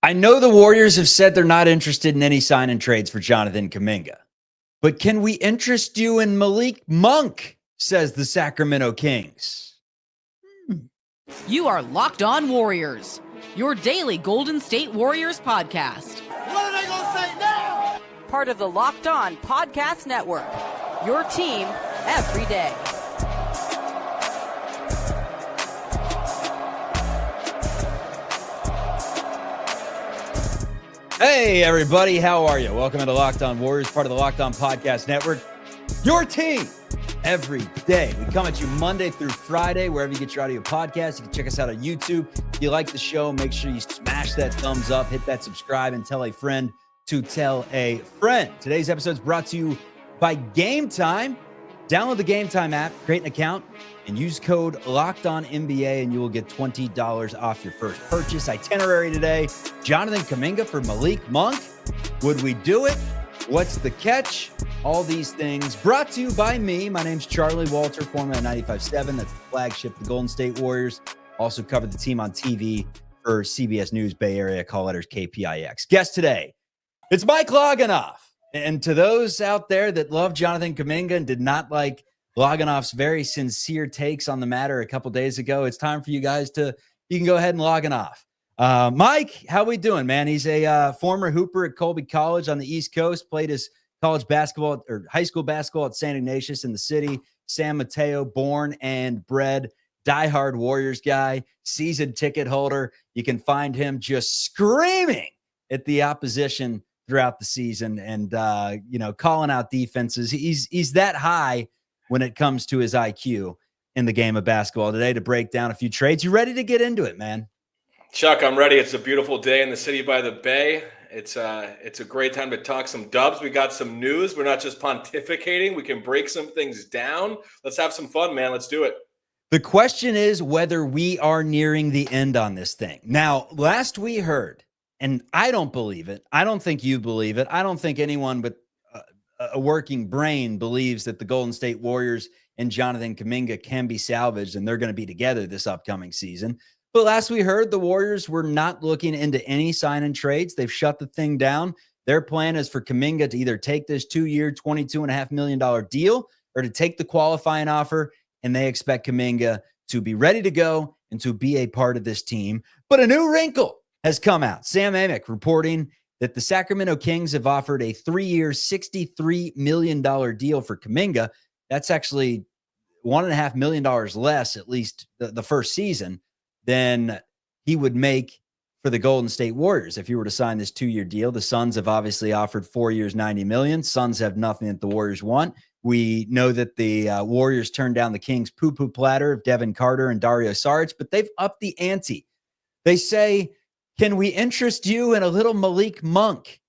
I know the Warriors have said they're not interested in any sign and trades for Jonathan Kuminga, but can we interest you in Malik Monk, says the Sacramento Kings. You are Locked On Warriors, your daily Golden State Warriors podcast. What are they going to say now? Part of the Locked On Podcast Network, your team every day. Hey, everybody. How are you? Welcome to Locked On Warriors, part of the Locked On Podcast Network. Your team every day. We come at you Monday through Friday, wherever you get your audio podcast. You can check us out on YouTube. If you like the show, make sure you smash that thumbs up, hit that subscribe, and tell a friend to tell a friend. Today's episode is brought to you by Gametime. Download the Gametime app, create an account, and use code LOCKEDONNBA, and you will get $20 off your first purchase. Itinerary today, Jonathan Kuminga for Malik Monk. Would we do it? What's the catch? All these things brought to you by me. My name's Charlie Walter, formerly on 95.7. That's the flagship of the Golden State Warriors. Also covered the team on TV for CBS News Bay Area, call letters KPIX. Guest today, it's Mike Loginoff. And to those out there that love Jonathan Kuminga and did not like Loginoff's very sincere takes on the matter a couple days ago, it's time for you guys you can go ahead and log it off. Mike, how we doing, man? He's a former hooper at Colby College on the East Coast, played his college basketball or high school basketball at St. Ignatius in the city, San Mateo, born and bred, diehard Warriors guy, season ticket holder. You can find him just screaming at the opposition throughout the season and, calling out defenses. He's that high when it comes to his IQ in the game of basketball. Today to break down a few trades. You ready to get into it, man? Chuck, I'm ready. It's a beautiful day in the city by the bay. It's a great time to talk some dubs. We got some news. We're not just pontificating. We can break some things down. Let's have some fun, man. Let's do it. The question is whether we are nearing the end on this thing. Now, last we heard, and I don't believe it. I don't think you believe it. I don't think anyone but a working brain believes that the Golden State Warriors and Jonathan Kuminga can be salvaged and they're going to be together this upcoming season. But last we heard, the Warriors were not looking into any sign and trades. They've shut the thing down. Their plan is for Kaminga to either take this 2-year, $22.5 million deal or to take the qualifying offer, and they expect Kaminga to be ready to go and to be a part of this team. But a new wrinkle has come out. Sam Amick reporting that the Sacramento Kings have offered a 3-year, $63 million deal for Kaminga. That's actually $1.5 million less, at least the first season, than he would make for the Golden State Warriors if he were to sign this 2-year deal. The Suns have obviously offered 4 years, $90 million. Suns have nothing that the Warriors want. We know that the Warriors turned down the Kings' poo-poo platter of Devin Carter and Dario Saric, but they've upped the ante. They say, can we interest you in a little Malik Monk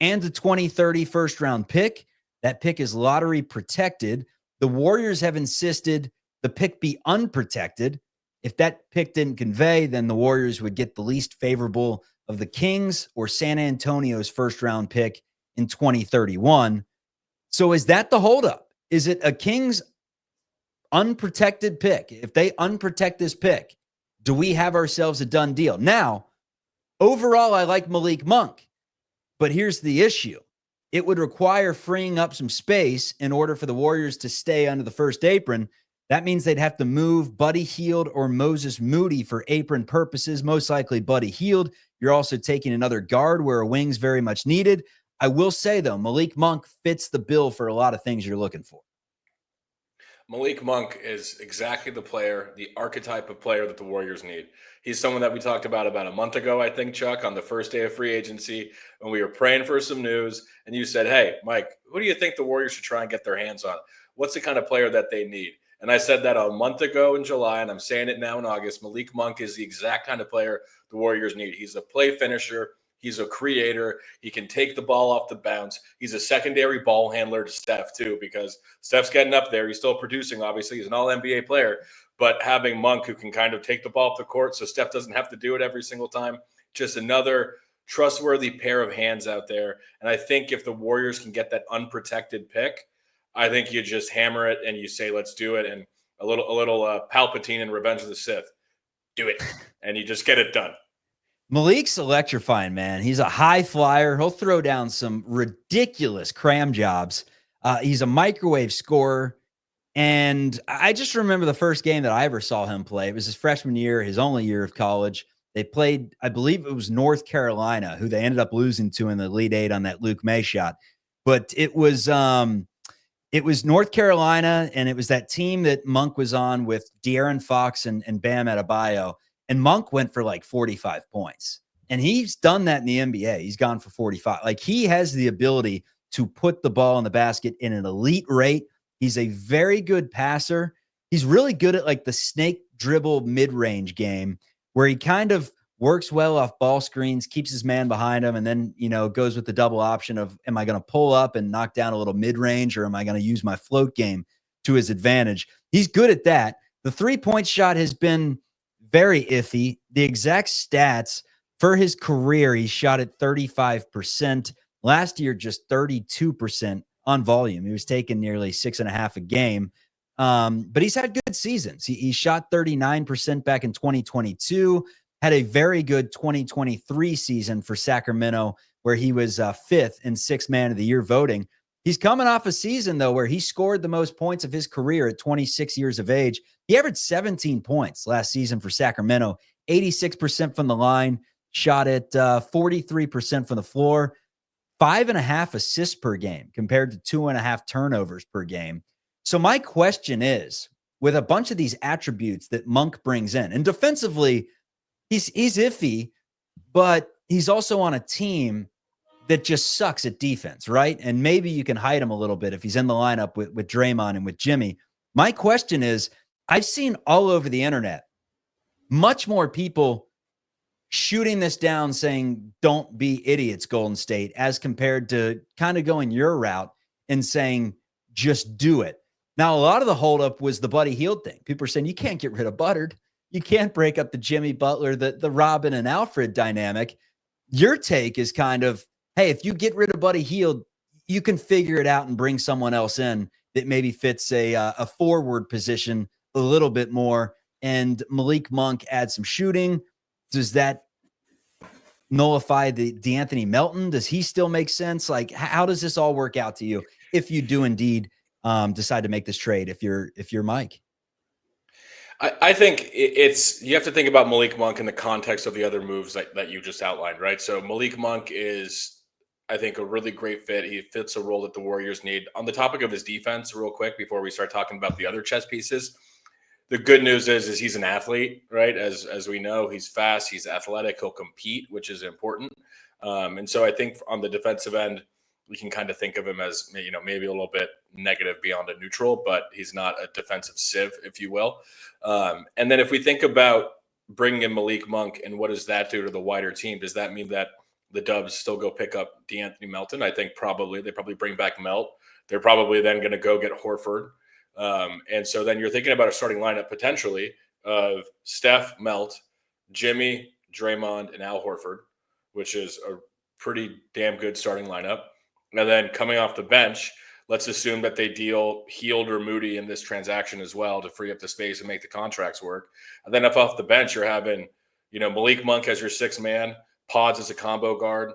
and the 2030 first-round pick? That pick is lottery protected. The Warriors have insisted the pick be unprotected. If that pick didn't convey, then the Warriors would get the least favorable of the Kings or San Antonio's first-round pick in 2031. So is that the holdup? Is it a Kings unprotected pick? If they unprotect this pick, do we have ourselves a done deal? Now, overall, I like Malik Monk, but here's the issue. It would require freeing up some space in order for the Warriors to stay under the first apron. That means they'd have to move Buddy Hield or Moses Moody for apron purposes, most likely Buddy Hield. You're also taking another guard where a wing's very much needed. I will say, though, Malik Monk fits the bill for a lot of things you're looking for. Malik Monk is exactly the player, the archetype of player that the Warriors need. He's someone that we talked about a month ago, I think, Chuck, on the first day of free agency, when we were praying for some news. And you said, hey, Mike, who do you think the Warriors should try and get their hands on? What's the kind of player that they need? And I said that a month ago in July, and I'm saying it now in August. Malik Monk is the exact kind of player the Warriors need. He's a play finisher. He's a creator. He can take the ball off the bounce. He's a secondary ball handler to Steph, too, because Steph's getting up there. He's still producing, obviously. He's an all-NBA player. But having Monk who can kind of take the ball off the court so Steph doesn't have to do it every single time, just another trustworthy pair of hands out there. And I think if the Warriors can get that unprotected pick, I think you just hammer it and you say, let's do it. And a little Palpatine in Revenge of the Sith. Do it. And you just get it done. Malik's electrifying, man. He's a high flyer. He'll throw down some ridiculous cram jobs. He's a microwave scorer. And I just remember the first game that I ever saw him play. It was his freshman year, his only year of college. They played, I believe it was North Carolina, who they ended up losing to in the Elite Eight on that Luke May shot. But it was North Carolina, and it was that team that Monk was on with De'Aaron Fox and Bam Adebayo. And Monk went for like 45 points. And he's done that in the NBA. He's gone for 45. Like, he has the ability to put the ball in the basket in an elite rate. He's a very good passer. He's really good at like the snake dribble mid-range game where he kind of works well off ball screens, keeps his man behind him, and then, goes with the double option of, am I going to pull up and knock down a little mid-range, or am I going to use my float game to his advantage? He's good at that. The three-point shot has been very iffy. The exact stats for his career, he shot at 35%. Last year, just 32% on volume. He was taking nearly 6.5 a game. But he's had good seasons. He shot 39% back in 2022, had a very good 2023 season for Sacramento, where he was fifth in sixth man of the year voting. He's coming off a season, though, where he scored the most points of his career at 26 years of age. He averaged 17 points last season for Sacramento, 86% from the line, shot at 43% from the floor, 5.5 assists per game compared to 2.5 turnovers per game. So my question is, with a bunch of these attributes that Monk brings in, and defensively, he's iffy, but he's also on a team that just sucks at defense, right? And maybe you can hide him a little bit if he's in the lineup with Draymond and with Jimmy. My question is, I've seen all over the internet much more people shooting this down saying, don't be idiots, Golden State, as compared to kind of going your route and saying, just do it. Now, a lot of the holdup was the Buddy Hield thing. People are saying, you can't get rid of Buttard. You can't break up the Jimmy Butler, the Robin and Alfred dynamic. Your take is kind of, hey, if you get rid of Buddy Hield, you can figure it out and bring someone else in that maybe fits a forward position a little bit more. And Malik Monk adds some shooting. Does that nullify the D'Anthony Melton? Does he still make sense? Like, how does this all work out to you if you do indeed decide to make this trade, if you're Mike? I think you have to think about Malik Monk in the context of the other moves that you just outlined, right? So Malik Monk is, I think, a really great fit. He fits a role that the Warriors need. On the topic of his defense, real quick, before we start talking about the other chess pieces, the good news is he's an athlete, right? As we know, he's fast, he's athletic, he'll compete, which is important. And so I think on the defensive end, we can kind of think of him as, maybe a little bit negative beyond a neutral, but he's not a defensive sieve, if you will. And then if we think about bringing in Malik Monk and what does that do to the wider team, does that mean that the Dubs still go pick up D'Anthony Melton? I think probably. They probably bring back Melt. They're probably then going to go get Horford. And so then you're thinking about a starting lineup potentially of Steph, Melt, Jimmy, Draymond, and Al Horford, which is a pretty damn good starting lineup. And then coming off the bench, let's assume that they deal Hield or Moody in this transaction as well to free up the space and make the contracts work. And then if off the bench, you're having, Malik Monk as your sixth man, Pods as a combo guard,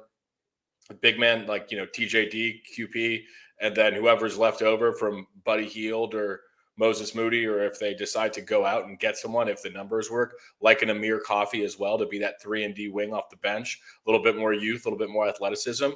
a big man like, TJD, QP, and then whoever's left over from Buddy Hield or Moses Moody, or if they decide to go out and get someone, if the numbers work, like an Amir Coffey as well, to be that 3-and-D wing off the bench, a little bit more youth, a little bit more athleticism.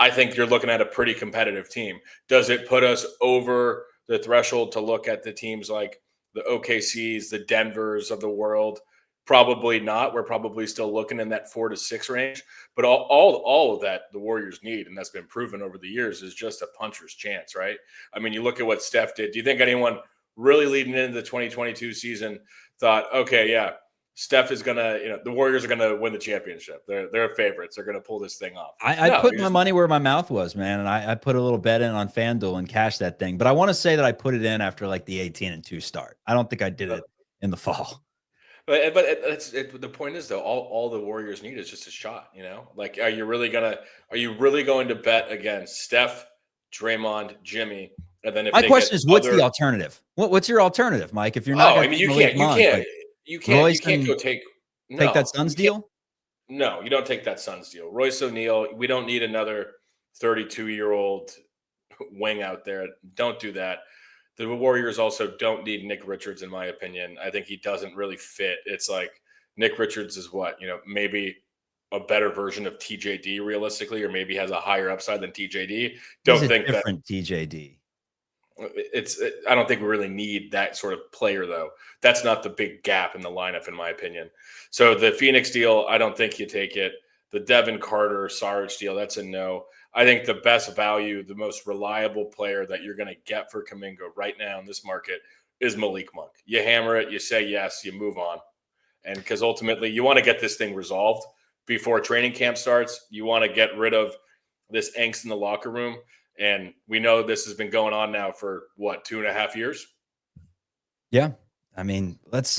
I think you're looking at a pretty competitive team. Does it put us over the threshold to look at the teams like the OKCs, the Denvers of the world? Probably not. We're probably still looking in that 4 to 6 range. But all of that the Warriors need, and that's been proven over the years, is just a puncher's chance, right? I mean, you look at what Steph did. Do you think anyone really leading into the 2022 season thought, okay, yeah, Steph is going to, the Warriors are going to win the championship. They're favorites. They're going to pull this thing off. I put my money where my mouth was, man. And I put a little bet in on FanDuel and cashed that thing. But I want to say that I put it in after like the 18-2 start. I don't think I did it in the fall. But the point is, though, all the Warriors need is just a shot, Like, are you really going to bet against Steph, Draymond, Jimmy? And then my question is, what's the alternative? What's your alternative, Mike? If you're not, you can't go take that Suns deal. No, you don't take that Suns deal. Royce O'Neal, we don't need another 32-year-old wing out there. Don't do that. The Warriors also don't need Nick Richards, in my opinion. I think he doesn't really fit. It's like Nick Richards is what, maybe a better version of TJD realistically, or maybe has a higher upside than TJD. He's a different TJD. I don't think we really need that sort of player, though. That's not the big gap in the lineup, in my opinion. So the Phoenix deal, I don't think you take it. The Devin Carter, Saric deal, that's a no. I think the best value, the most reliable player that you're going to get for Kaminga right now in this market is Malik Monk. You hammer it, you say yes, you move on. And because ultimately you want to get this thing resolved before training camp starts. You want to get rid of this angst in the locker room. And we know this has been going on now for 2.5 years? Yeah. I mean, let's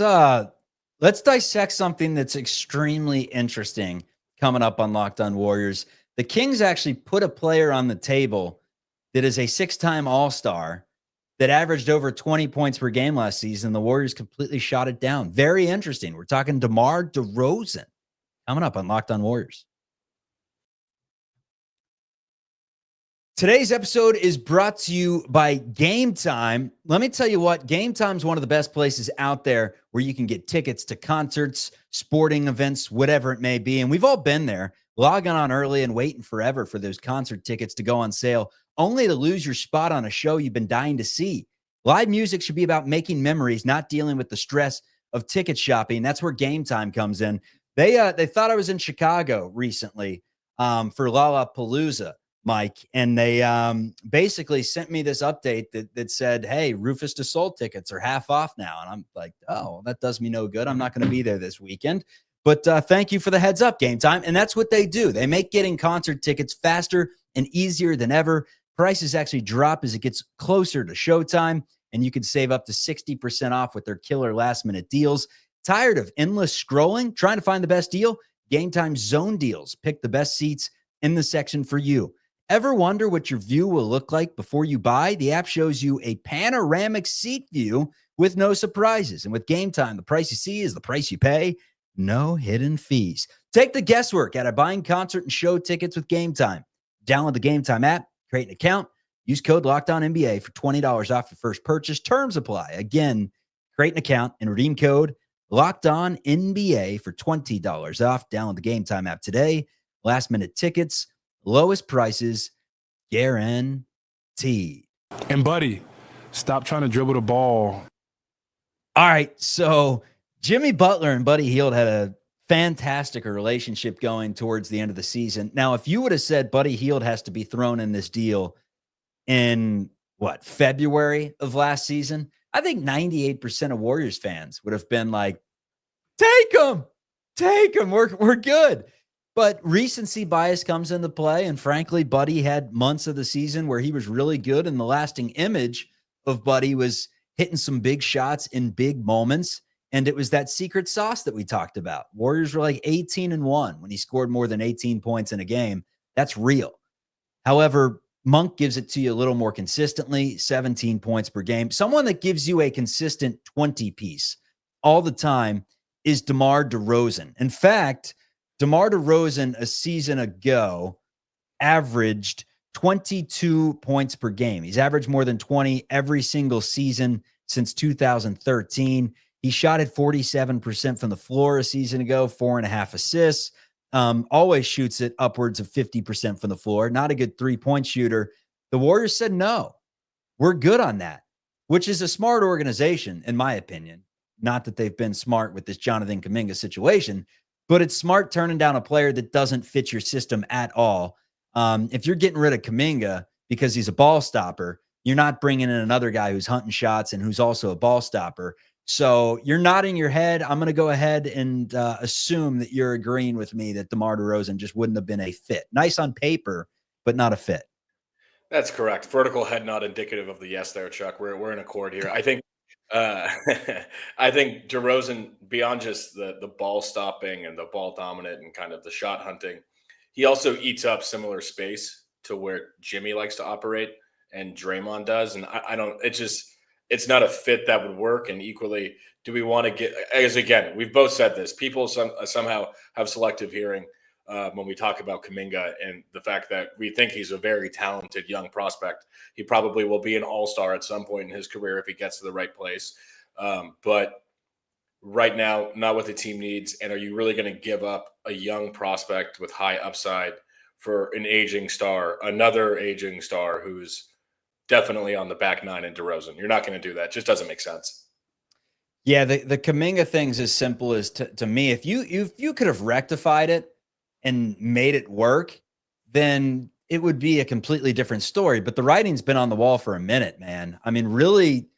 dissect something that's extremely interesting coming up on Locked On Warriors. The Kings actually put a player on the table that is a 6-time All-Star that averaged over 20 points per game last season. The Warriors completely shot it down. Very interesting. We're talking DeMar DeRozan coming up on Locked On Warriors. Today's episode is brought to you by Gametime. Let me tell you what, Gametime is one of the best places out there where you can get tickets to concerts, sporting events, whatever it may be. And we've all been there, logging on early and waiting forever for those concert tickets to go on sale, only to lose your spot on a show you've been dying to see. Live music should be about making memories, not dealing with the stress of ticket shopping. That's where Gametime comes in. They thought I was in Chicago recently for Lollapalooza, Mike, and they basically sent me this update that said, hey, Rufus Du Sol tickets are half off now. And I'm like, oh, that does me no good. I'm not going to be there this weekend. But thank you for the heads up, Gametime. And that's what they do. They make getting concert tickets faster and easier than ever. Prices actually drop as it gets closer to showtime, and you can save up to 60% off with their killer last-minute deals. Tired of endless scrolling, trying to find the best deal? Gametime Zone Deals. Pick the best seats in the section for you. Ever wonder what your view will look like before you buy? The app shows you a panoramic seat view with no surprises. And with Gametime, the price you see is the price you pay. No hidden fees. Take the guesswork out of buying concert and show tickets with Gametime. Download the Gametime app, create an account, use code LOCKEDONNBA for $20 off your first purchase. Terms apply. Again, create an account and redeem code LOCKEDONNBA for $20 off. Download the Gametime app today. Last minute tickets, lowest prices, guaranteed. And buddy, stop trying to dribble the ball. All right, so Jimmy Butler and Buddy Hield had a fantastic relationship going towards the end of the season. Now, if you would have said Buddy Hield has to be thrown in this deal in February of last season, I think 98% of Warriors fans would have been like, take him, we're good. But recency bias comes into play, and frankly, Buddy had months of the season where he was really good, and the lasting image of Buddy was hitting some big shots in big moments, and it was that secret sauce that we talked about. Warriors were like 18-1 when he scored more than 18 points in a game. That's real. However, Monk gives it to you a little more consistently, 17 points per game. Someone that gives you a consistent 20-piece all the time is DeMar DeRozan. In fact, DeMar DeRozan a season ago averaged 22 points per game. He's averaged more than 20 every single season since 2013. He shot at 47% from the floor a season ago, 4.5 assists. Always shoots it upwards of 50% from the floor. Not a good three-point shooter. The Warriors said, no, we're good on that, which is a smart organization, in my opinion. Not that they've been smart with this Jonathan Kuminga situation, but it's smart turning down a player that doesn't fit your system at all. If you're getting rid of Kaminga because he's a ball stopper, you're not bringing in another guy who's hunting shots and who's also a ball stopper. So you're nodding your head. I'm going to go ahead and assume that you're agreeing with me that DeMar DeRozan just wouldn't have been a fit. Nice on paper, but not a fit. That's correct. Vertical head nod indicative of the yes there, Chuck. We're in accord here. I think I think DeRozan, beyond just the ball stopping and the ball dominant and kind of the shot hunting, he also eats up similar space to where Jimmy likes to operate and Draymond does. And I don't, it just, it's not a fit that would work. And equally, do we want to get, as again, we've both said this, people somehow have selective hearing when we talk about Kaminga and the fact that we think he's a very talented young prospect. He probably will be an all-star at some point in his career if he gets to the right place. But right now, not what the team needs. And are you really going to give up a young prospect with high upside for an aging star, another aging star who's definitely on the back nine in DeRozan? You're not going to do that. It just doesn't make sense. Yeah, the Kaminga thing's as simple as to me. If you could have rectified it and made it work, then it would be a completely different story. But the writing's been on the wall for a minute, man. I mean, really,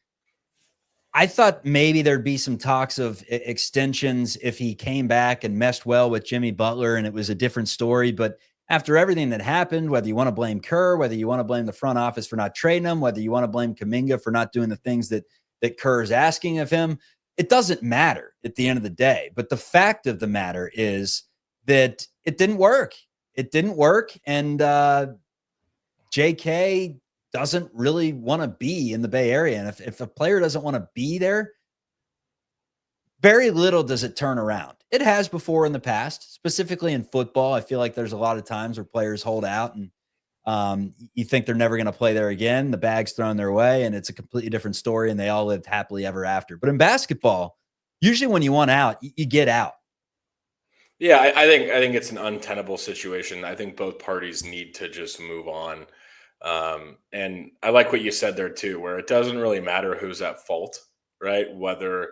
I thought maybe there'd be some talks of extensions if he came back and meshed well with Jimmy Butler and it was a different story. But after everything that happened, whether you want to blame Kerr, whether you want to blame the front office for not trading him, whether you want to blame Kaminga for not doing the things that Kerr is asking of him, it doesn't matter at the end of the day. But the fact of the matter is that it didn't work. It didn't work. And JK doesn't really want to be in the Bay Area. And if a player doesn't want to be there, very little does it turn around. It has before in the past, specifically in football. I feel like there's a lot of times where players hold out and you think they're never going to play there again. The bag's thrown their way and it's a completely different story and they all lived happily ever after. But in basketball, usually when you want out, you get out. Yeah, I think it's an untenable situation. I think both parties need to just move on. And I like what you said there too, where it doesn't really matter who's at fault, right? Whether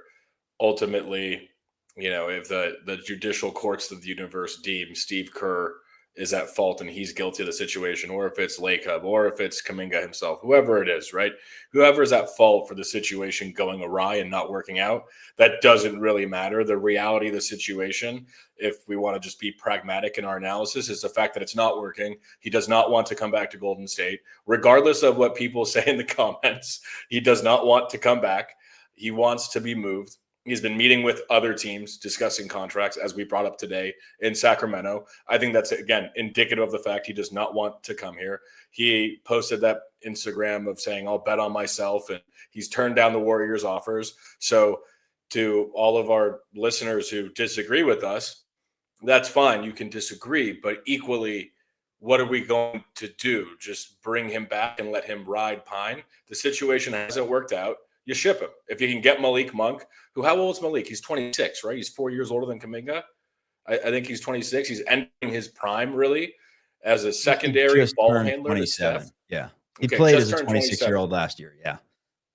ultimately, if the judicial courts of the universe deem Steve Kerr is at fault and he's guilty of the situation, or if it's Lacob, or if it's Kaminga himself, whoever it is, right? Whoever is at fault for the situation going awry and not working out, that doesn't really matter. The reality of the situation, if we want to just be pragmatic in our analysis, is the fact that it's not working. He does not want to come back to Golden State, regardless of what people say in the comments. He does not want to come back. He wants to be moved. He's been meeting with other teams, discussing contracts, as we brought up today in Sacramento. I think that's, again, indicative of the fact he does not want to come here. He posted that Instagram of saying, I'll bet on myself, and he's turned down the Warriors' offers. So to all of our listeners who disagree with us, that's fine. You can disagree, but equally, what are we going to do? Just bring him back and let him ride pine? The situation hasn't worked out. You ship him. If you can get Malik Monk, how old is Malik? He's 26, right? He's 4 years older than Kaminga. I think he's 26. He's entering his prime, really, as a secondary ball handler to Steph. Yeah. He played as a 26-year-old last year. Yeah.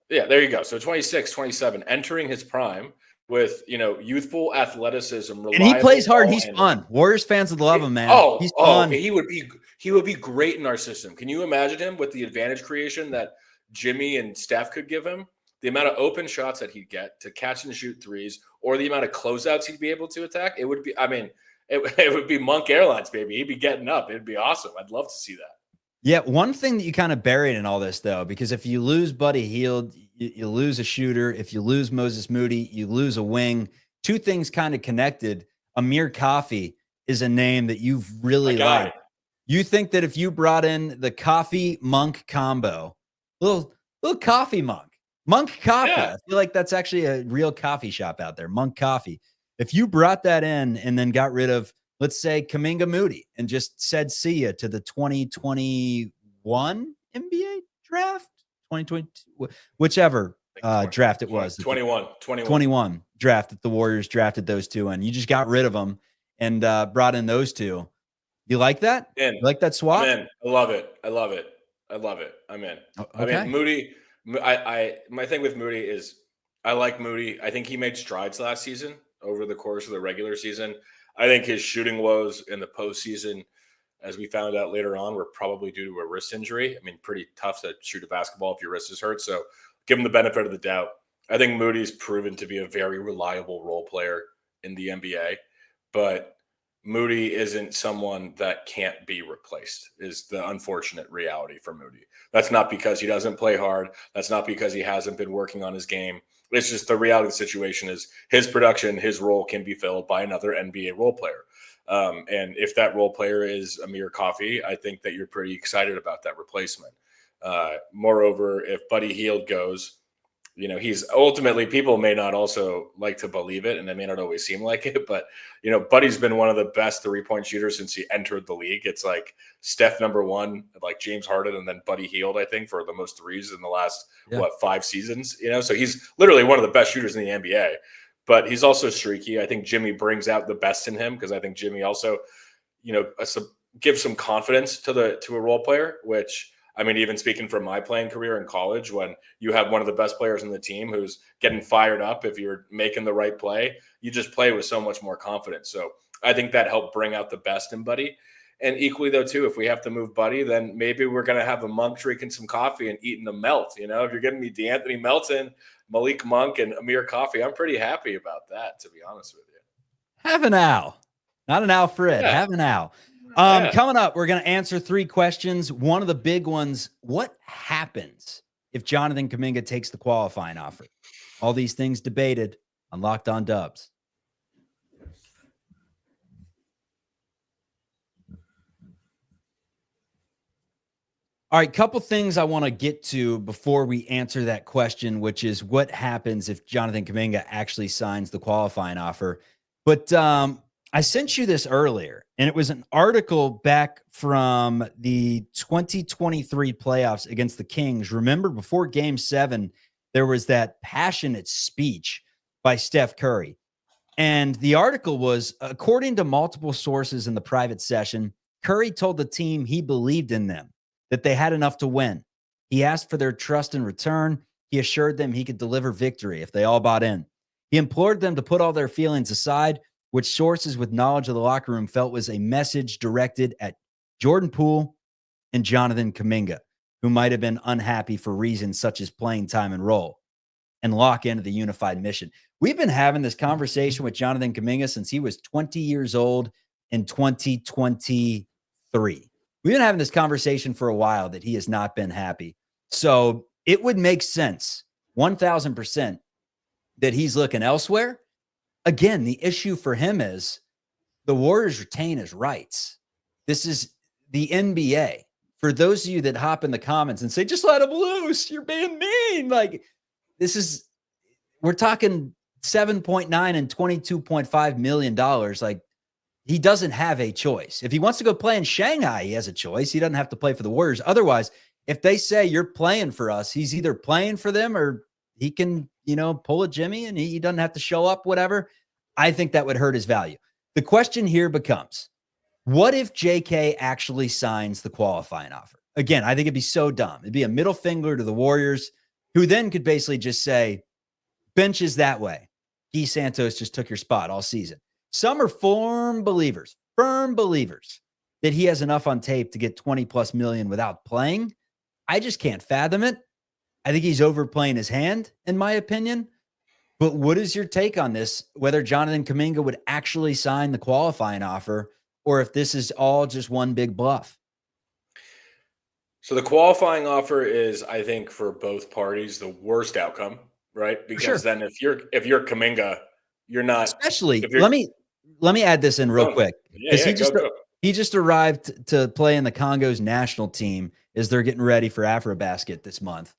Yeah, there you go. So 26, 27, entering his prime with, youthful athleticism. And he plays hard. He's fun. Warriors fans would love him, man. He's fun. Okay. He would be great in our system. Can you imagine him with the advantage creation that Jimmy and Steph could give him? The amount of open shots that he'd get to catch and shoot threes, or the amount of closeouts he'd be able to attack, it would be, it would be Monk Airlines, baby. He'd be getting up. It'd be awesome. I'd love to see that. Yeah. One thing that you kind of buried in all this, though, because if you lose Buddy Hield, you lose a shooter. If you lose Moses Moody, you lose a wing. Two things kind of connected. Amir Coffey is a name that you've really liked. You think that if you brought in the Coffey Monk combo, little Coffee Monk Coffee. Yeah. I feel like that's actually a real coffee shop out there, Monk Coffee. If you brought that in and then got rid of, let's say, Kaminga Moody and just said see ya to the 2021 NBA draft, 2022, whichever draft it was. 21 draft that the Warriors drafted those two in. You just got rid of them and brought in those two. You like that? You like that swap? Man, I love it. I'm in. Okay. I mean, Moody. My thing with Moody is I like Moody. I think he made strides last season over the course of the regular season. I think his shooting woes in the postseason, as we found out later on, were probably due to a wrist injury. I mean, pretty tough to shoot a basketball if your wrist is hurt. So give him the benefit of the doubt. I think Moody's proven to be a very reliable role player in the NBA, but Moody isn't someone that can't be replaced, is the unfortunate reality for Moody. That's not because he doesn't play hard. That's not because he hasn't been working on his game. It's just the reality of the situation is his production, his role can be filled by another NBA role player. And if that role player is Amir Coffey, I think that you're pretty excited about that replacement. Moreover, if Buddy Hield goes, he's ultimately, people may not also like to believe it, and it may not always seem like it, but Buddy's been one of the best 3-point shooters since he entered the league. It's like Steph #1, like James Harden, and then Buddy Hield, I think, for the most threes in the last 5 seasons. So he's literally one of the best shooters in the NBA. But he's also streaky. I think Jimmy brings out the best in him, because I think Jimmy also, gives some confidence to a role player, which, I mean, even speaking from my playing career in college, when you have one of the best players in the team who's getting fired up, if you're making the right play, you just play with so much more confidence. So I think that helped bring out the best in Buddy. And equally, though, too, if we have to move Buddy, then maybe we're going to have a Monk drinking some coffee and eating a melt. If you're getting me DeAnthony Melton, Malik Monk, and Amir Coffee, I'm pretty happy about that, to be honest with you. Have an owl. Not an Alfred. Yeah. Have an owl. Yeah. Coming up, we're going to answer 3 questions. One of the big ones, what happens if Jonathan Kuminga takes the qualifying offer? All these things debated on Locked On Dubs. All right, couple things I want to get to before we answer that question, which is what happens if Jonathan Kuminga actually signs the qualifying offer. But I sent you this earlier, and it was an article back from the 2023 playoffs against the Kings. Remember, before Game 7, there was that passionate speech by Steph Curry. And the article was, according to multiple sources in the private session, Curry told the team he believed in them, that they had enough to win. He asked for their trust in return. He assured them he could deliver victory if they all bought in. He implored them to put all their feelings aside, which sources with knowledge of the locker room felt was a message directed at Jordan Poole and Jonathan Kuminga, who might have been unhappy for reasons such as playing time and role, and lock into the unified mission. We've been having this conversation with Jonathan Kuminga since he was 20 years old in 2023. We've been having this conversation for a while that he has not been happy. So it would make sense, 1,000%, that he's looking elsewhere. Again, the issue for him is the Warriors retain his rights. This is the NBA. For those of you that hop in the comments and say, just let him loose, you're being mean. Like, we're talking 7.9 and $22.5 million. Like, he doesn't have a choice. If he wants to go play in Shanghai, he has a choice. He doesn't have to play for the Warriors. Otherwise, if they say you're playing for us, he's either playing for them or he can, pull a Jimmy and he doesn't have to show up, whatever. I think that would hurt his value. The question here becomes, what if JK actually signs the qualifying offer? Again, I think it'd be so dumb. It'd be a middle finger to the Warriors, who then could basically just say, bench is that way. Guy Santos just took your spot all season. Some are firm believers that he has enough on tape to get 20 plus million without playing. I just can't fathom it. I think he's overplaying his hand, in my opinion. But what is your take on this? Whether Jonathan Kuminga would actually sign the qualifying offer, or if this is all just one big bluff? So the qualifying offer is, I think, for both parties, the worst outcome, right? Because then if you're Kuminga, you're not. Especially, let me add this in real quick, because he just arrived to play in the Congo's national team as they're getting ready for AfroBasket this month.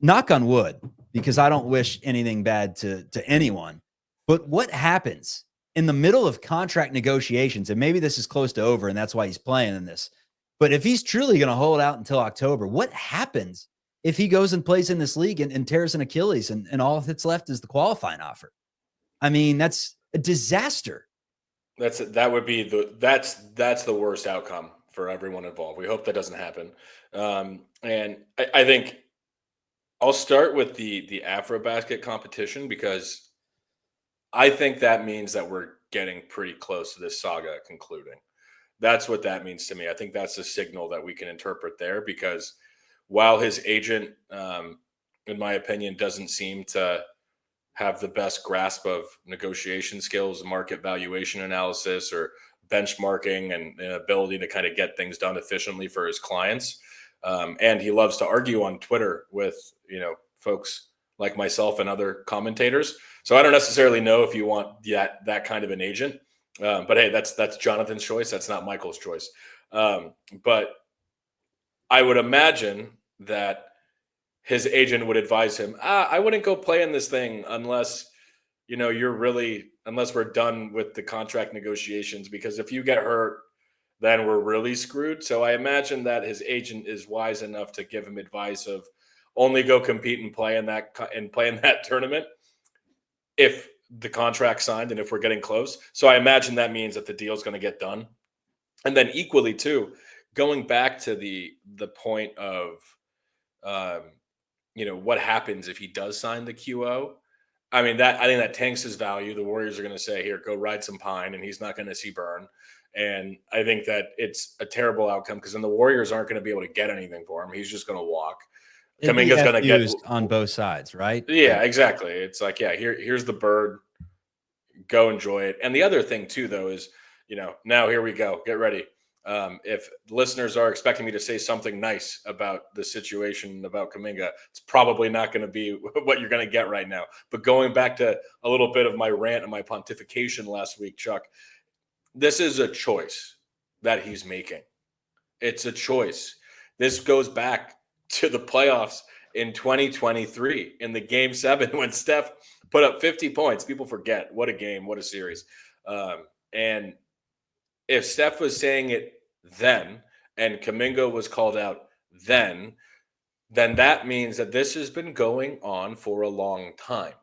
Knock on wood, because I don't wish anything bad to anyone. But what happens in the middle of contract negotiations? And maybe this is close to over, and that's why he's playing in this. But if he's truly going to hold out until October, what happens if he goes and plays in this league and tears an Achilles and all that's left is the qualifying offer? I mean, that's a disaster. That's the worst outcome for everyone involved. We hope that doesn't happen. And I think I'll start with the AfroBasket competition, because I think that means that we're getting pretty close to this saga concluding. That's what that means to me. I think that's a signal that we can interpret there, because while his agent, in my opinion, doesn't seem to have the best grasp of negotiation skills, market valuation analysis, or benchmarking and ability to kind of get things done efficiently for his clients. And he loves to argue on Twitter with, folks like myself and other commentators. So I don't necessarily know if you want that kind of an agent. But hey, that's Jonathan's choice. That's not Michael's choice. But I would imagine that his agent would advise him, I wouldn't go play in this thing unless, unless we're done with the contract negotiations, because if you get hurt, then we're really screwed. So I imagine that his agent is wise enough to give him advice of only go compete and play in that tournament if the contract's signed and if we're getting close. So I imagine that means that the deal's going to get done. And then equally too, going back to the point of, what happens if he does sign the QO? I think that tanks his value. The Warriors are going to say, here, go ride some pine, and he's not going to see burn. And I think that it's a terrible outcome because then the Warriors aren't going to be able to get anything for him. He's just going to walk. Kaminga's going to get used on both sides, right? Yeah, exactly. It's like, here's the bird. Go enjoy it. And the other thing too, though, is, now here we go. Get ready. If listeners are expecting me to say something nice about the situation about Kaminga, it's probably not going to be what you're going to get right now. But going back to a little bit of my rant and my pontification last week, Chuck, this is a choice that he's making. It's a choice. This goes back to the playoffs in 2023 in the Game 7 when Steph put up 50 points. People forget what a game, what a series. And if Steph was saying it then and Kaminga was called out then that means that this has been going on for a long time.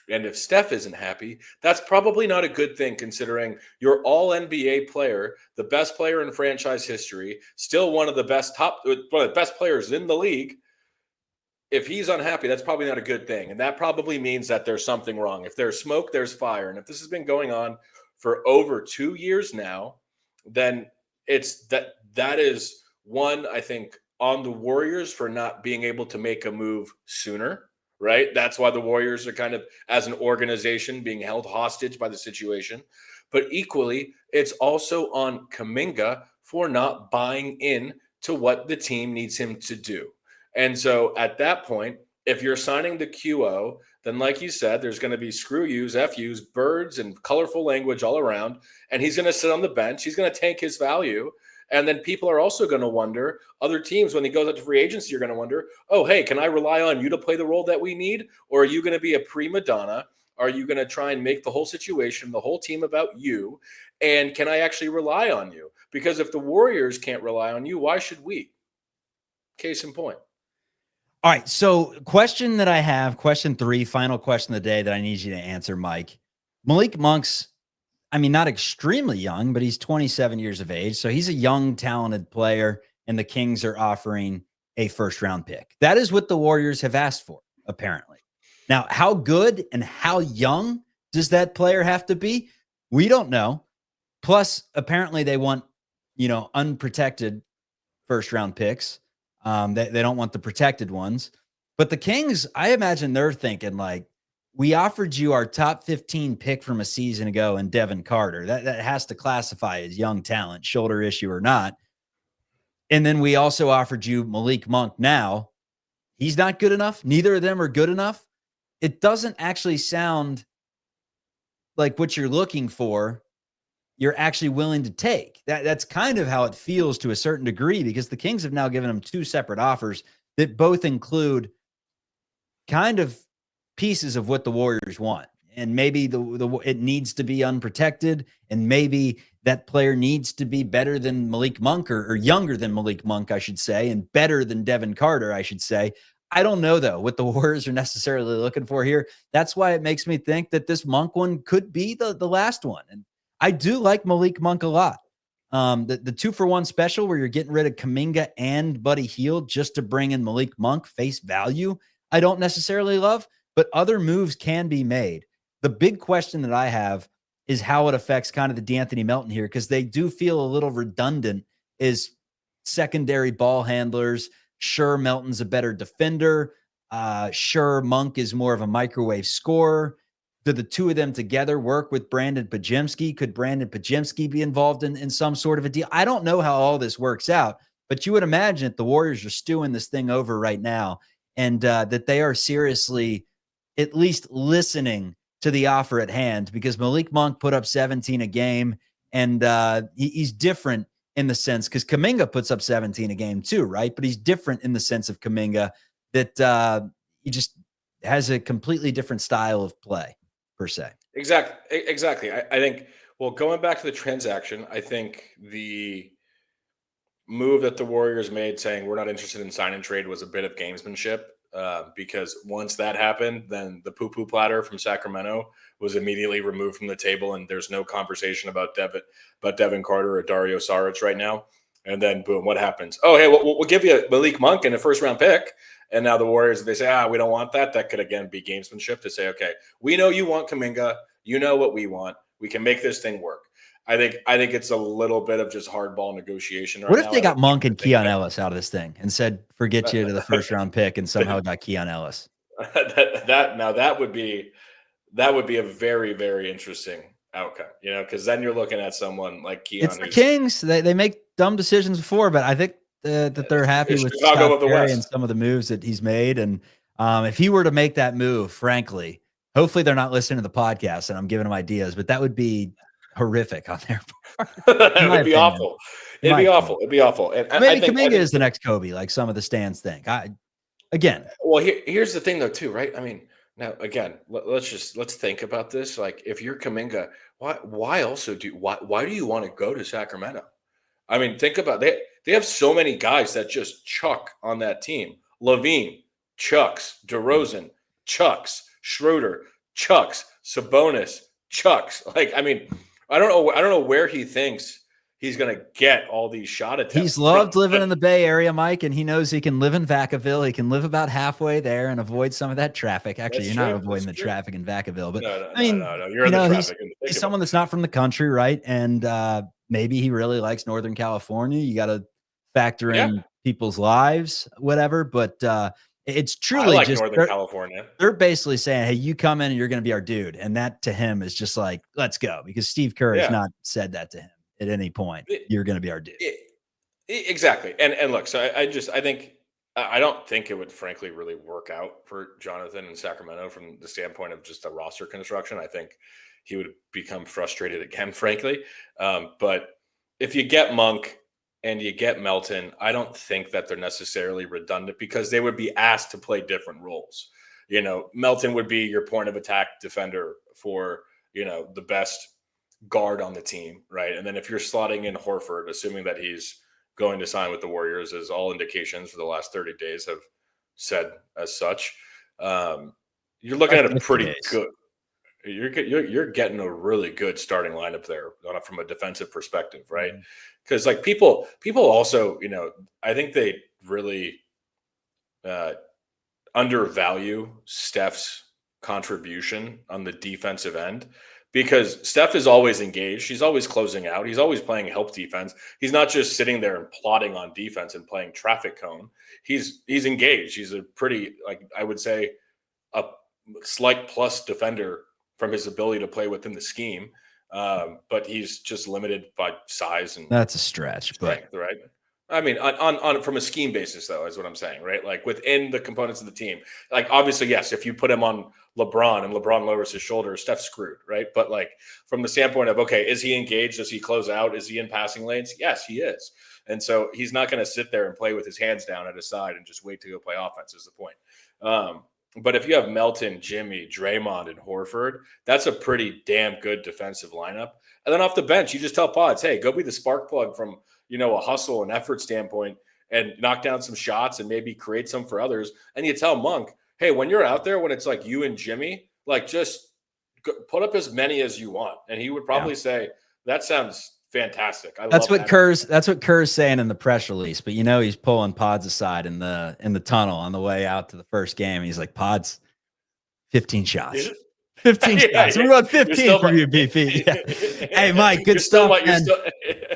And if Steph isn't happy, that's probably not a good thing considering your all-NBA player, the best player in franchise history, still one of the best players in the league. If he's unhappy, that's probably not a good thing. And that probably means that there's something wrong. If there's smoke, there's fire. And if this has been going on for over 2 years now, then it's that is one, I think, on the Warriors for not being able to make a move sooner. Right? That's why the Warriors are kind of, as an organization, being held hostage by the situation. But equally, it's also on Kaminga for not buying in to what the team needs him to do. And so at that point, if you're signing the QO, then like you said, there's going to be screw yous, FUs, birds, and colorful language all around. And he's going to sit on the bench. He's going to tank his value. And then people are also going to wonder, other teams, when he goes out to free agency, you're going to wonder, oh, hey, can I rely on you to play the role that we need? Or are you going to be a prima donna? Are you going to try and make the whole situation, the whole team about you? And can I actually rely on you? Because if the Warriors can't rely on you, why should we? Case in point. All right. So question that I have, question 3, final question of the day that I need you to answer, Mike. Malik Monk's, not extremely young, but he's 27 years of age. So he's a young, talented player, and the Kings are offering a first-round pick. That is what the Warriors have asked for, apparently. Now, how good and how young does that player have to be? We don't know. Plus, apparently they want, unprotected first-round picks. They don't want the protected ones. But the Kings, I imagine they're thinking like, we offered you our top 15 pick from a season ago in Devin Carter. That has to classify as young talent, shoulder issue or not. And then we also offered you Malik Monk now. He's not good enough. Neither of them are good enough. It doesn't actually sound like what you're looking for, you're actually willing to take. That's kind of how it feels to a certain degree, because the Kings have now given him 2 separate offers that both include kind of pieces of what the Warriors want. And maybe it needs to be unprotected, and maybe that player needs to be better than Malik Monk or younger than Malik Monk, I should say, and better than Devin Carter, I should say. I don't know, though, what the Warriors are necessarily looking for here. That's why it makes me think that this Monk one could be the last one. And I do like Malik Monk a lot. The 2-for-1 special where you're getting rid of Kaminga and Buddy Hield just to bring in Malik Monk face value, I don't necessarily love, but other moves can be made. The big question that I have is how it affects kind of the D'Anthony Melton here, because they do feel a little redundant as secondary ball handlers. Sure, Melton's a better defender. Sure, Monk is more of a microwave scorer. Do the two of them together work with Brandon Pajemski? Could Brandon Pajemski be involved in some sort of a deal? I don't know how all this works out, but you would imagine that the Warriors are stewing this thing over right now, and that they are seriously at least listening to the offer at hand, because Malik Monk put up 17 a game, and he's different in the sense, because Kaminga puts up 17 a game too, right? But he's different in the sense of Kaminga. that he just has a completely different style of play, per se. Exactly. I think, well, going back to the transaction, I think the move that the Warriors made saying we're not interested in sign and trade was a bit of gamesmanship, because once that happened, then the poo-poo platter from Sacramento was immediately removed from the table, and there's no conversation about Devin Carter or Dario Saric right now. And then boom, what happens? Oh, hey, we'll give you Malik Monk and a first-round pick. And now the Warriors, they say, we don't want that. That could, again, be gamesmanship to say, okay, we know you want Kaminga. You know what we want. We can make this thing work. I think it's a little bit of just hardball negotiation right now. What if they got Monk and Keon Ellis out of this thing and said, forget you to the first-round pick, and somehow got Keon Ellis? That would be a very, very interesting outcome, because then you're looking at someone like Keon. It's the Kings. They make dumb decisions before, but I think that they're happy with Chicago of the West and some of the moves that he's made. And if he were to make that move, frankly, hopefully they're not listening to the podcast and I'm giving them ideas, but that would be horrific on their part. It would be awful. It'd be awful. It'd be awful. And maybe Kaminga is the next Kobe, like some of the stands think. Well, here's the thing, though, too, right? I mean, now again, let's think about this. Like, if you're Kaminga, why do you want to go to Sacramento? I mean, think about they have so many guys that just chuck on that team. Levine chucks, DeRozan chucks, Schroeder chucks, Sabonis chucks. Like, I mean, I don't know where he thinks he's going to get all these shot attempts. He's loved living in the Bay Area, Mike, and he knows he can live in Vacaville. He can live about halfway there and avoid some of that traffic. Actually, you're not avoiding the traffic in Vacaville, but no. You're in the traffic. He's someone that's not from the country, right? And maybe he really likes Northern California. You got to factor in people's lives, whatever. But it's truly just Northern California. They're basically saying, hey, you come in and you're going to be our dude. And that to him is just like, let's go. Because Steve Kerr has not said that to him at any point. You're going to be our dude. Exactly. And look, so I don't think it would frankly really work out for Jonathan in Sacramento from the standpoint of just the roster construction. I think he would become frustrated again, frankly. But if you get Monk and you get Melton, I don't think that they're necessarily redundant because they would be asked to play different roles. Melton would be your point of attack defender for, the best guard on the team, right? And then if you're slotting in Horford, assuming that he's going to sign with the Warriors, as all indications for the last 30 days have said as such, you're looking at a pretty good. You're getting a really good starting lineup there from a defensive perspective, right? Because like people also, I think they really undervalue Steph's contribution on the defensive end because Steph is always engaged. He's always closing out. He's always playing help defense. He's not just sitting there and plotting on defense and playing traffic cone. He's engaged. He's a pretty, I would say, a slight plus defender from his ability to play within the scheme. But he's just limited by size and that's a stretch, strength, but right? I mean, on from a scheme basis, though, is what I'm saying, right? Like within the components of the team, like obviously, yes, if you put him on LeBron and LeBron lowers his shoulder, Steph's screwed, right? But like from the standpoint of, okay, is he engaged? Does he close out? Is he in passing lanes? Yes, he is. And so he's not going to sit there and play with his hands down at his side and just wait to go play offense is the point. But if you have Melton, Jimmy, Draymond, and Horford, that's a pretty damn good defensive lineup. And then off the bench, you just tell Pods, hey, go be the spark plug from, a hustle and effort standpoint and knock down some shots and maybe create some for others. And you tell Monk, hey, when you're out there, when it's like you and Jimmy, like just put up as many as you want. And he would probably say, that sounds fantastic. That's what Kerr's saying in the press release. But he's pulling Pods aside in the tunnel on the way out to the first game. He's like, Pods, 15 shots. 15 shots. We run 15 for you, BP. Yeah. Hey, Mike, good stuff.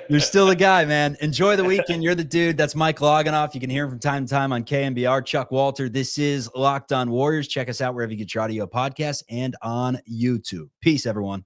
You're still the guy, man. Enjoy the weekend. You're the dude. That's Mike Loginoff. You can hear him from time to time on KNBR. Chuck Walter. This is Locked On Warriors. Check us out wherever you get your audio podcasts and on YouTube. Peace, everyone.